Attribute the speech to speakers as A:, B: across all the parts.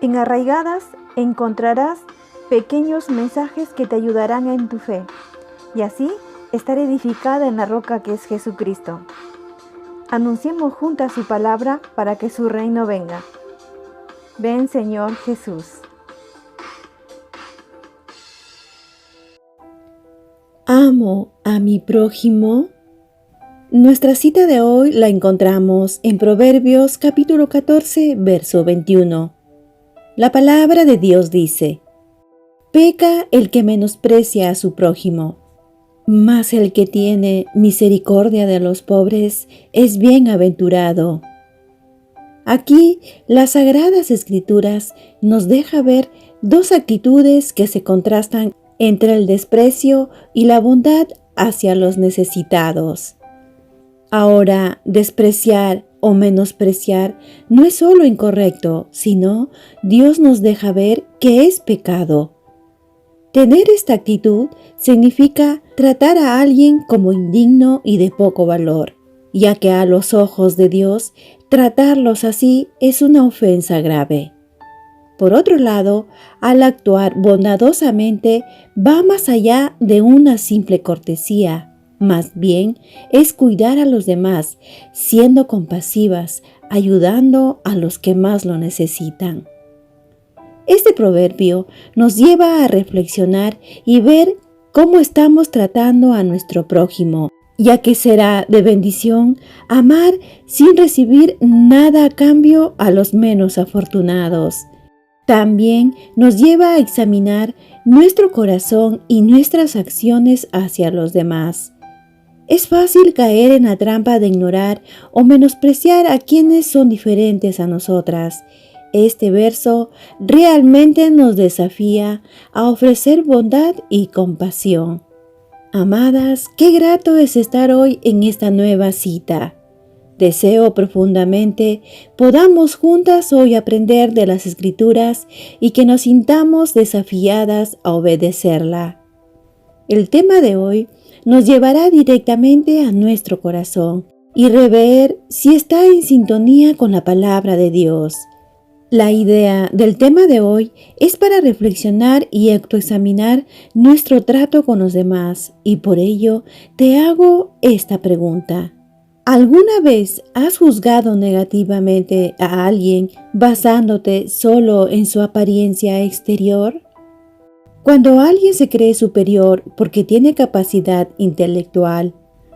A: En Arraigadas encontrarás pequeños mensajes que te ayudarán en tu fe y así estar edificada en la roca que es Jesucristo. Anunciemos juntas su palabra para que su reino venga. Ven, Señor Jesús.
B: ¿Amo a mi prójimo? Nuestra cita de hoy la encontramos en Proverbios capítulo 14, verso 21. La palabra de Dios dice: peca el que menosprecia a su prójimo, mas el que tiene misericordia de los pobres es bienaventurado. Aquí, las Sagradas Escrituras nos deja ver dos actitudes que se contrastan entre el desprecio y la bondad hacia los necesitados. Ahora, despreciar o menospreciar no es solo incorrecto, sino Dios nos deja ver que es pecado. Tener esta actitud significa tratar a alguien como indigno y de poco valor, ya que a los ojos de Dios, tratarlos así es una ofensa grave. Por otro lado, al actuar bondadosamente va más allá de una simple cortesía. Más bien es cuidar a los demás, siendo compasivas, ayudando a los que más lo necesitan. Este proverbio nos lleva a reflexionar y ver cómo estamos tratando a nuestro prójimo, ya que será de bendición amar sin recibir nada a cambio a los menos afortunados. También nos lleva a examinar nuestro corazón y nuestras acciones hacia los demás. Es fácil caer en la trampa de ignorar o menospreciar a quienes son diferentes a nosotras. Este verso realmente nos desafía a ofrecer bondad y compasión. Amadas, qué grato es estar hoy en esta nueva cita. Deseo profundamente podamos juntas hoy aprender de las Escrituras y que nos sintamos desafiadas a obedecerla. El tema de hoy nos llevará directamente a nuestro corazón y rever si está en sintonía con la palabra de Dios. La idea del tema de hoy es para reflexionar y autoexaminar nuestro trato con los demás, y por ello te hago esta pregunta. ¿Alguna vez has juzgado negativamente a alguien basándote solo en su apariencia exterior? Cuando alguien se cree superior porque tiene capacidad intelectual,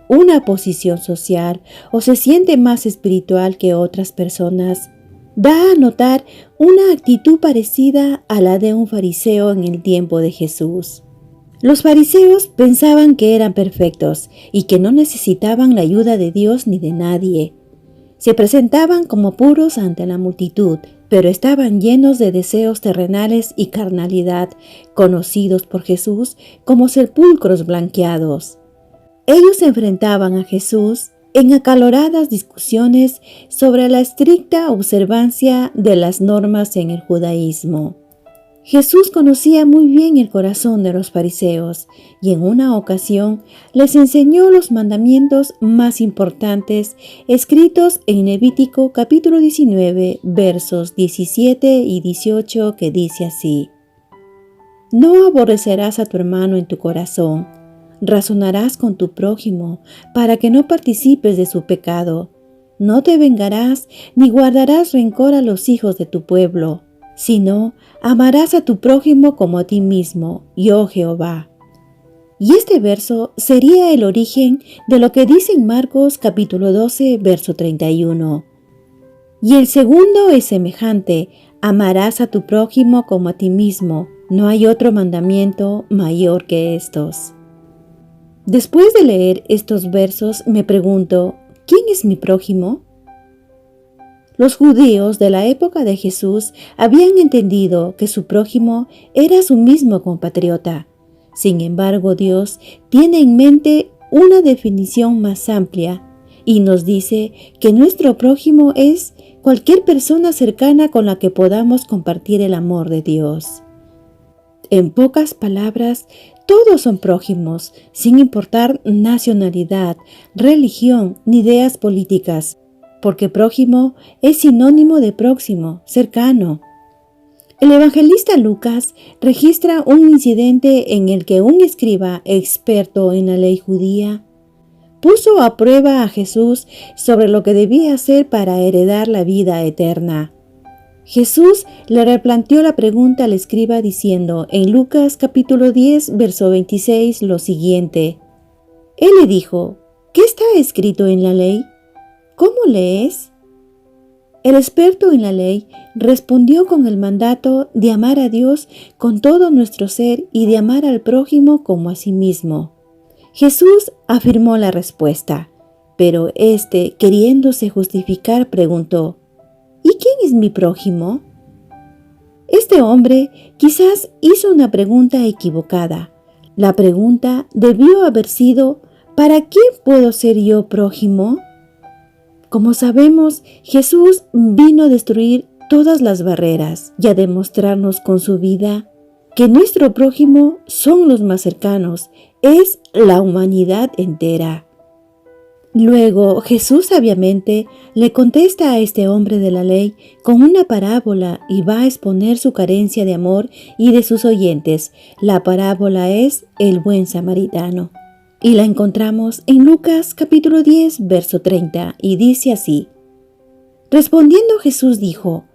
B: una posición social o se siente más espiritual que otras personas, da a notar una actitud parecida a la de un fariseo en el tiempo de Jesús. Los fariseos pensaban que eran perfectos y que no necesitaban la ayuda de Dios ni de nadie. Se presentaban como puros ante la multitud, pero estaban llenos de deseos terrenales y carnalidad, conocidos por Jesús como sepulcros blanqueados. Ellos se enfrentaban a Jesús en acaloradas discusiones sobre la estricta observancia de las normas en el judaísmo. Jesús conocía muy bien el corazón de los fariseos y en una ocasión les enseñó los mandamientos más importantes escritos en Levítico capítulo 19, versos 17 y 18, que dice así: No aborrecerás a tu hermano en tu corazón, razonarás con tu prójimo para que no participes de su pecado. No te vengarás ni guardarás rencor a los hijos de tu pueblo, sino amarás a tu prójimo como a ti mismo, yo Jehová. Y este verso sería el origen de lo que dice en Marcos capítulo 12, verso 31. Y el segundo es semejante: amarás a tu prójimo como a ti mismo. No hay otro mandamiento mayor que estos. Después de leer estos versos me pregunto, ¿quién es mi prójimo? Los judíos de la época de Jesús habían entendido que su prójimo era su mismo compatriota. Sin embargo, Dios tiene en mente una definición más amplia y nos dice que nuestro prójimo es cualquier persona cercana con la que podamos compartir el amor de Dios. En pocas palabras, todos son prójimos, sin importar nacionalidad, religión ni ideas políticas, porque prójimo es sinónimo de próximo, cercano. El evangelista Lucas registra un incidente en el que un escriba experto en la ley judía puso a prueba a Jesús sobre lo que debía hacer para heredar la vida eterna. Jesús le replanteó la pregunta al escriba diciendo en Lucas capítulo 10, verso 26 lo siguiente. Él le dijo, ¿qué está escrito en la ley? ¿Cómo lees? El experto en la ley respondió con el mandato de amar a Dios con todo nuestro ser y de amar al prójimo como a sí mismo. Jesús afirmó la respuesta, pero éste, queriéndose justificar, preguntó, ¿y quién es mi prójimo? Este hombre quizás hizo una pregunta equivocada. La pregunta debió haber sido, ¿para quién puedo ser yo prójimo? Como sabemos, Jesús vino a destruir todas las barreras y a demostrarnos con su vida que nuestro prójimo son los más cercanos, es la humanidad entera. Luego Jesús sabiamente le contesta a este hombre de la ley con una parábola y va a exponer su carencia de amor y de sus oyentes. La parábola es el buen samaritano. Y la encontramos en Lucas capítulo 10, verso 30, y dice así. Respondiendo Jesús dijo,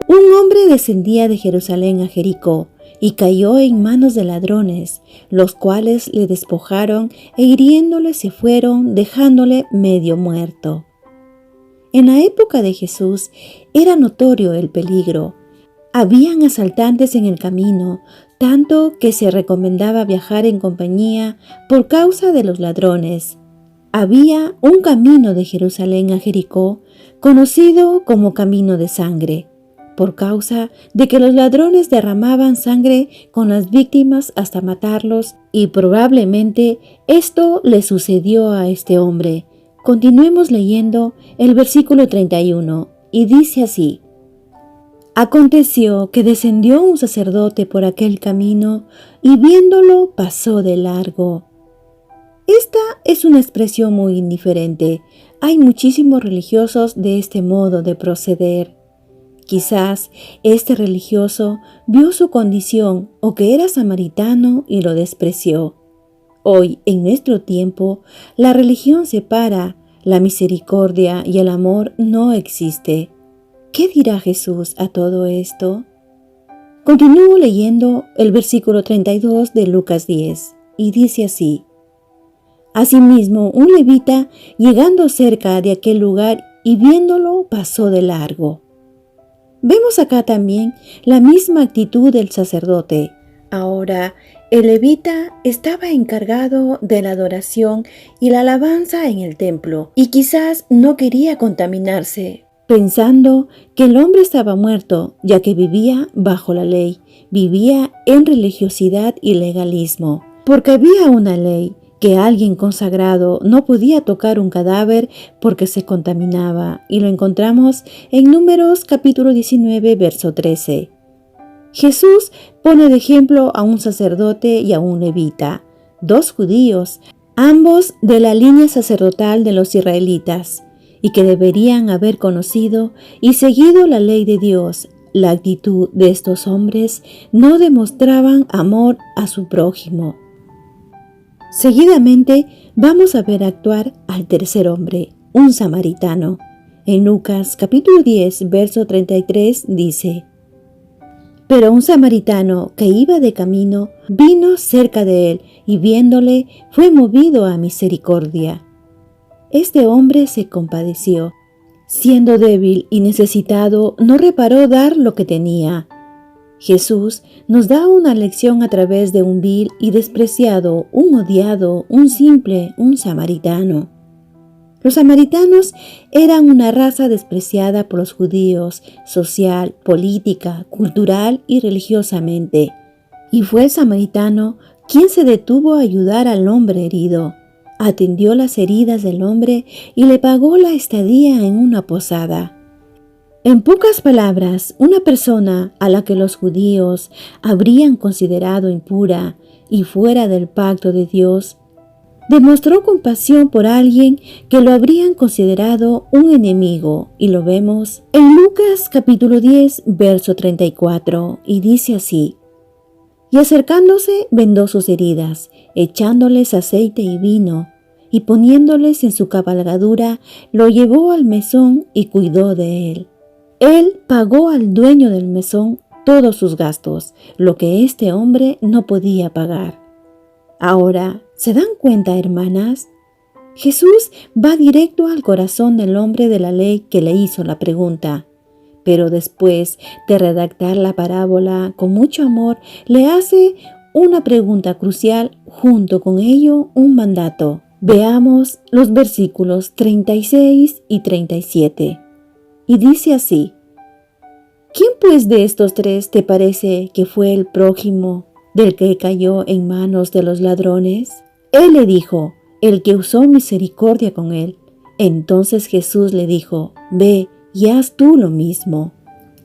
B: un hombre descendía de Jerusalén a Jericó y cayó en manos de ladrones, los cuales le despojaron e hiriéndole se fueron, dejándole medio muerto. En la época de Jesús era notorio el peligro. Habían asaltantes en el camino, tanto que se recomendaba viajar en compañía por causa de los ladrones. Había un camino de Jerusalén a Jericó, conocido como camino de sangre, por causa de que los ladrones derramaban sangre con las víctimas hasta matarlos, y probablemente esto le sucedió a este hombre. Continuemos leyendo el versículo 31, y dice así. Aconteció que descendió un sacerdote por aquel camino y viéndolo pasó de largo. Esta es una expresión muy indiferente. Hay muchísimos religiosos de este modo de proceder. Quizás este religioso vio su condición o que era samaritano y lo despreció. Hoy, en nuestro tiempo, la religión separa, la misericordia y el amor no existe. ¿Qué dirá Jesús a todo esto? Continúo leyendo el versículo 32 de Lucas 10 y dice así. Asimismo, un levita, llegando cerca de aquel lugar y viéndolo, pasó de largo. Vemos acá también la misma actitud del sacerdote. Ahora, el levita estaba encargado de la adoración y la alabanza en el templo y quizás no quería contaminarse, pensando que el hombre estaba muerto, ya que vivía bajo la ley, vivía en religiosidad y legalismo, porque había una ley que alguien consagrado no podía tocar un cadáver porque se contaminaba, y lo encontramos en Números capítulo 19, verso 13. Jesús pone de ejemplo a un sacerdote y a un levita, dos judíos, ambos de la línea sacerdotal de los israelitas, y que deberían haber conocido y seguido la ley de Dios. La actitud de estos hombres no demostraban amor a su prójimo. Seguidamente vamos a ver actuar al tercer hombre, un samaritano. En Lucas capítulo 10, verso 33 dice, pero un samaritano que iba de camino vino cerca de él y viéndole fue movido a misericordia. Este hombre se compadeció. Siendo débil y necesitado, no reparó dar lo que tenía. Jesús nos da una lección a través de un vil y despreciado, un odiado, un simple, un samaritano. Los samaritanos eran una raza despreciada por los judíos, social, política, cultural y religiosamente. Y fue el samaritano quien se detuvo a ayudar al hombre herido. Atendió las heridas del hombre y le pagó la estadía en una posada. En pocas palabras, una persona a la que los judíos habrían considerado impura y fuera del pacto de Dios, Demostró compasión por alguien que lo habrían considerado un enemigo, y lo vemos en Lucas capítulo 10, verso 34, y dice así: y acercándose vendó sus heridas, echándoles aceite y vino, y poniéndoles en su cabalgadura, lo llevó al mesón y cuidó de él. Él pagó al dueño del mesón todos sus gastos, lo que este hombre no podía pagar. Ahora, ¿se dan cuenta, hermanas? Jesús va directo al corazón del hombre de la ley que le hizo la pregunta. Pero después de redactar la parábola con mucho amor, le hace una pregunta crucial, junto con ello un mandato. Veamos los versículos 36 y 37. Y dice así: ¿quién pues de estos tres te parece que fue el prójimo del que cayó en manos de los ladrones? Él le dijo: el que usó misericordia con él. Entonces Jesús le dijo: ve y haz tú lo mismo.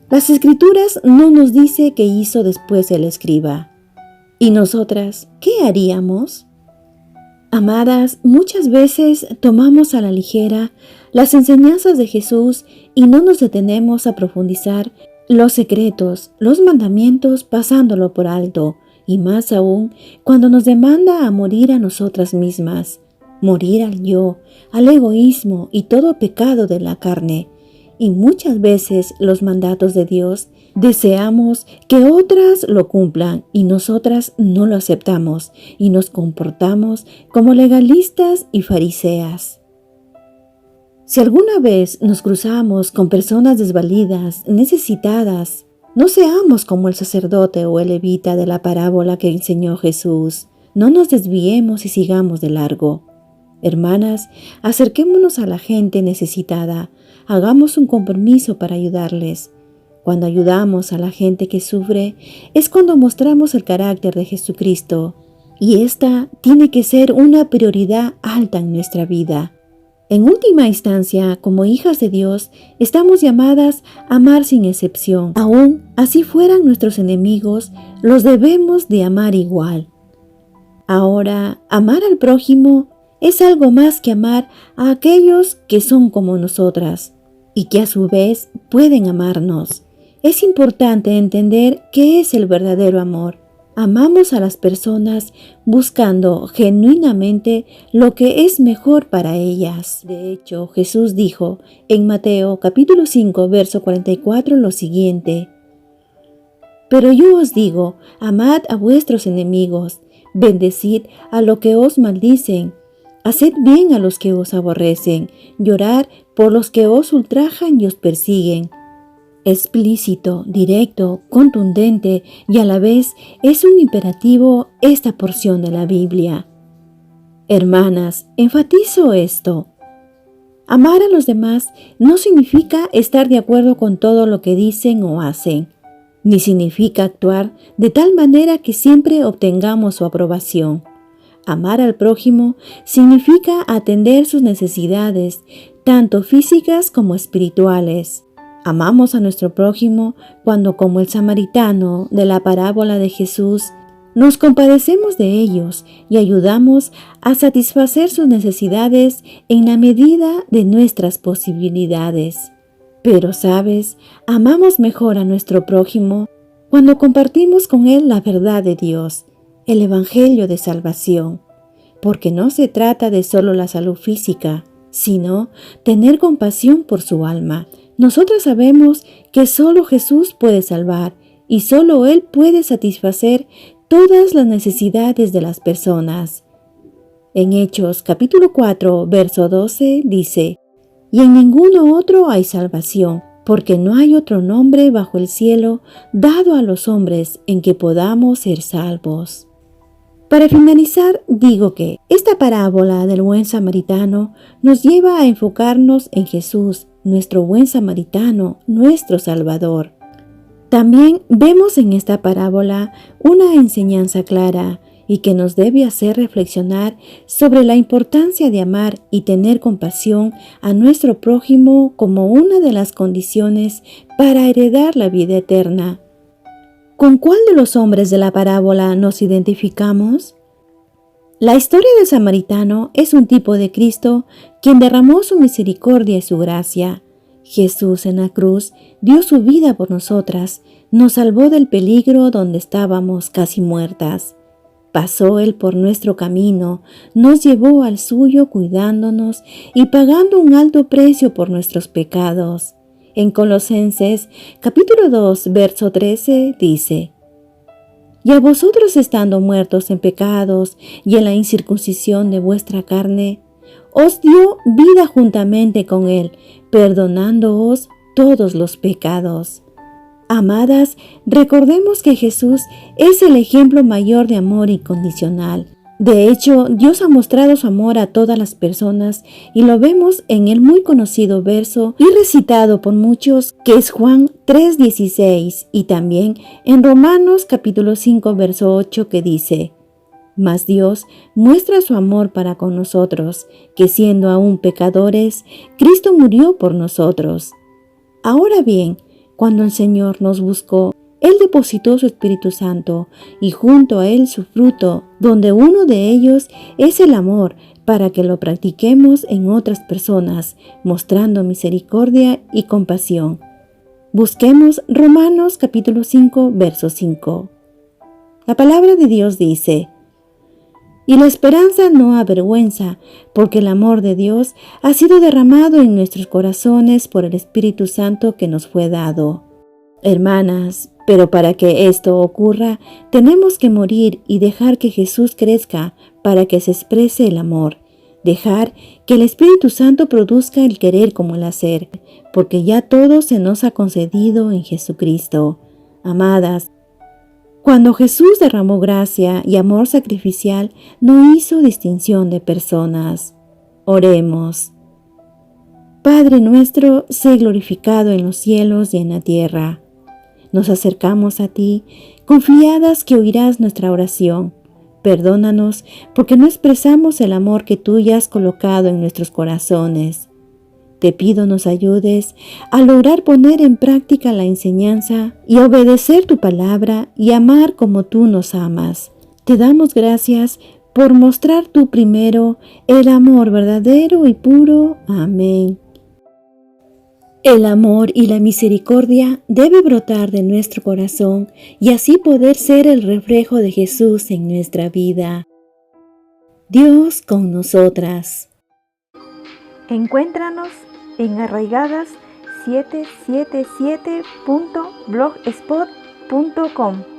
B: Las Escrituras no nos dice qué hizo después el escriba. ¿Y nosotras qué haríamos? Amadas, muchas veces tomamos a la ligera las enseñanzas de Jesús y no nos detenemos a profundizar los secretos, los mandamientos, pasándolo por alto, y más aún cuando nos demanda a morir a nosotras mismas, morir al yo, al egoísmo y todo pecado de la carne. Y muchas veces los mandatos de Dios deseamos que otras lo cumplan y nosotras no lo aceptamos y nos comportamos como legalistas y fariseas. Si alguna vez nos cruzamos con personas desvalidas, necesitadas, no seamos como el sacerdote o el levita de la parábola que enseñó Jesús. No nos desviemos y sigamos de largo. Hermanas, acerquémonos a la gente necesitada. Hagamos un compromiso para ayudarles. Cuando ayudamos a la gente que sufre, es cuando mostramos el carácter de Jesucristo, y esta tiene que ser una prioridad alta en nuestra vida. En última instancia, como hijas de Dios, estamos llamadas a amar sin excepción. Aún así fueran nuestros enemigos, los debemos de amar igual. Ahora, amar al prójimo es algo más que amar a aquellos que son como nosotras y que a su vez pueden amarnos. Es importante entender qué es el verdadero amor. Amamos a las personas buscando genuinamente lo que es mejor para ellas. De hecho, Jesús dijo en Mateo capítulo 5, verso 44 lo siguiente: pero yo os digo, amad a vuestros enemigos, bendecid a los que os maldicen, haced bien a los que os aborrecen, llorad por los que os ultrajan y os persiguen. Explícito, directo, contundente y a la vez es un imperativo esta porción de la Biblia. Hermanas, enfatizo esto. Amar a los demás no significa estar de acuerdo con todo lo que dicen o hacen, ni significa actuar de tal manera que siempre obtengamos su aprobación. Amar al prójimo significa atender sus necesidades, tanto físicas como espirituales. Amamos a nuestro prójimo cuando, como el samaritano de la parábola de Jesús, nos compadecemos de ellos y ayudamos a satisfacer sus necesidades en la medida de nuestras posibilidades. Pero, ¿sabes? Amamos mejor a nuestro prójimo cuando compartimos con él la verdad de Dios, el Evangelio de salvación, porque no se trata de solo la salud física, sino tener compasión por su alma. Nosotras sabemos que solo Jesús puede salvar y solo Él puede satisfacer todas las necesidades de las personas. En Hechos capítulo 4, verso 12 dice: y en ninguno otro hay salvación, porque no hay otro nombre bajo el cielo dado a los hombres en que podamos ser salvos. Para finalizar, digo que esta parábola del buen samaritano nos lleva a enfocarnos en Jesús, nuestro buen samaritano, nuestro Salvador. También vemos en esta parábola una enseñanza clara y que nos debe hacer reflexionar sobre la importancia de amar y tener compasión a nuestro prójimo como una de las condiciones para heredar la vida eterna. ¿Con cuál de los hombres de la parábola nos identificamos? La historia del samaritano es un tipo de Cristo quien derramó su misericordia y su gracia. Jesús en la cruz dio su vida por nosotras, nos salvó del peligro donde estábamos casi muertas. Pasó Él por nuestro camino, nos llevó al suyo cuidándonos y pagando un alto precio por nuestros pecados. En Colosenses capítulo 2, verso 13 dice: Y a vosotros estando muertos en pecados y en la incircuncisión de vuestra carne, os dio vida juntamente con Él, perdonándoos todos los pecados. Amadas, recordemos que Jesús es el ejemplo mayor de amor incondicional. De hecho, Dios ha mostrado su amor a todas las personas y lo vemos en el muy conocido verso y recitado por muchos que es Juan 3:16 y también en Romanos capítulo 5 verso 8 que dice: Mas Dios muestra su amor para con nosotros, que siendo aún pecadores, Cristo murió por nosotros. Ahora bien, cuando el Señor nos buscó, Él depositó su Espíritu Santo y junto a Él su fruto, donde uno de ellos es el amor, para que lo practiquemos en otras personas, mostrando misericordia y compasión. Busquemos Romanos capítulo 5, verso 5. La palabra de Dios dice: Y la esperanza no avergüenza, porque el amor de Dios ha sido derramado en nuestros corazones por el Espíritu Santo que nos fue dado. Hermanas, pero para que esto ocurra, tenemos que morir y dejar que Jesús crezca para que se exprese el amor. Dejar que el Espíritu Santo produzca el querer como el hacer, porque ya todo se nos ha concedido en Jesucristo. Amadas, cuando Jesús derramó gracia y amor sacrificial, no hizo distinción de personas. Oremos. Padre nuestro, sé glorificado en los cielos y en la tierra. Nos acercamos a ti, confiadas que oirás nuestra oración. Perdónanos porque no expresamos el amor que tú ya has colocado en nuestros corazones. Te pido nos ayudes a lograr poner en práctica la enseñanza y obedecer tu palabra y amar como tú nos amas. Te damos gracias por mostrar tú primero el amor verdadero y puro. Amén. El amor y la misericordia debe brotar de nuestro corazón y así poder ser el reflejo de Jesús en nuestra vida. Dios con nosotras.
A: Encuéntranos en arraigadas777.blogspot.com.